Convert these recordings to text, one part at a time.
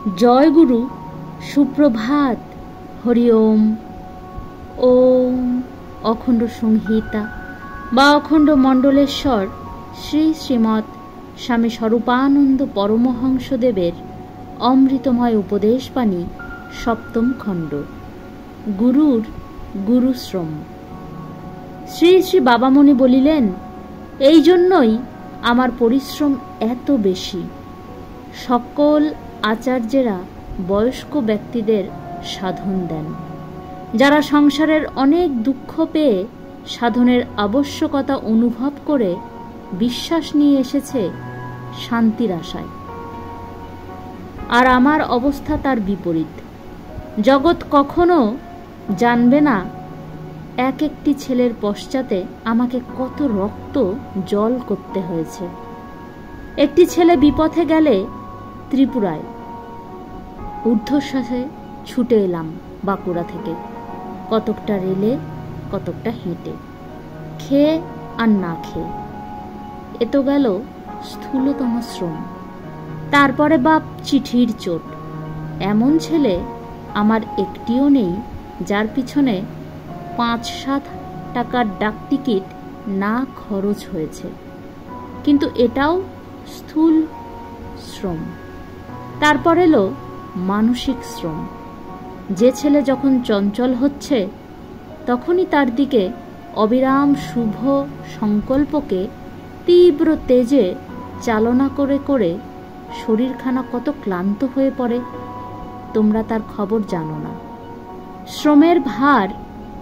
জয় গুরু, সুপ্রভাত, হরি ওম। ওম অখণ্ড সংহিতা বা অখণ্ড মণ্ডলেশ্বর শ্রী শ্রীমৎ স্বামী স্বরূপানন্দ পরমহংসদেবের অমৃতময় উপদেশবাণী, সপ্তম খণ্ড, গুরুর গুরুশ্রম। শ্রী শ্রী বাবামণি বলিলেন, এই জন্যই আমার পরিশ্রম এত বেশি। সকল আচার্যেরা বয়স্ক ব্যক্তিদের সাধন দেন, যারা সংসারের অনেক দুঃখ পেয়ে সাধনের আবশ্যকতা অনুভব করে বিশ্বাস নিয়ে এসেছে শান্তির আশায়। আর আমার অবস্থা তার বিপরীত। জগৎ কখনো জানবে না এক একটি ছেলের পশ্চাতে আমাকে কত রক্ত জল করতে হয়েছে। একটি ছেলে বিপথে গেলে ত্রিপুরায় ঊর্ধ্বশ্বাসে ছুটে এলাম বাঁকুড়া থেকে, কতকটা রেলে, কতকটা হেঁটে, খেয়ে আর না খেয়ে। এ তো গেল স্থূলতম শ্রম। তারপরে বাপ চিঠির চোট। এমন ছেলে আমার একটিও নেই যার পিছনে 5-7 টাকার ডাক টিকিট না খরচ হয়েছে, কিন্তু এটাও স্থূল শ্রম। তারপর এলো মানসিক শ্রম। যে ছেলে যখন চঞ্চল হচ্ছে, তখনই তার দিকে অবিরাম শুভ সংকল্পকে তীব্র তেজে চালনা করে করে শরীরখানা কত ক্লান্ত হয়ে পড়ে, তোমরা তার খবর জানো না। শ্রমের ভার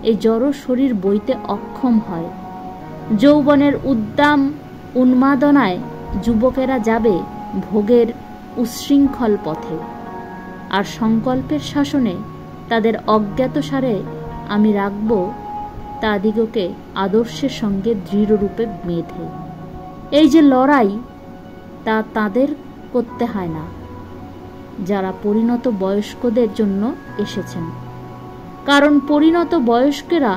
এই জড় শরীর বইতে অক্ষম হয়। যৌবনের উদ্দাম উন্মাদনায় যুবকেরা যাবে ভোগের উচ্ছৃঙ্খল পথে, আর সংকল্পের শাসনে তাদের অজ্ঞাতসারে আমি রাখব তাদিগকে আদর্শের সঙ্গে দৃঢ়রূপে বেঁধে। এই যে লড়াই, তা তাদের করতে হয় না যারা পরিণত বয়স্কদের জন্য এসেছেন, কারণ পরিণত বয়স্কেরা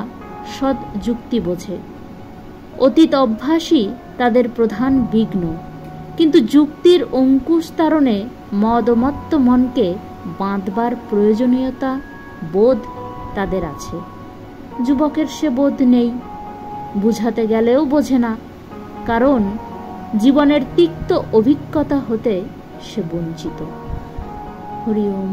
সৎ যুক্তি বোঝে। অতীত অভ্যাসই তাদের প্রধান বিঘ্ন, কিন্তু যুক্তির অঙ্কুশ তাড়নে মদমত্ত মনকে বাঁধবার প্রয়োজনীয়তা বোধ তাদের আছে। যুবকের সে বোধ নেই, বুঝাতে গেলেও বোঝে না, কারণ জীবনের তিক্ত অভিজ্ঞতা হতে সে বঞ্চিত। হরি ওম।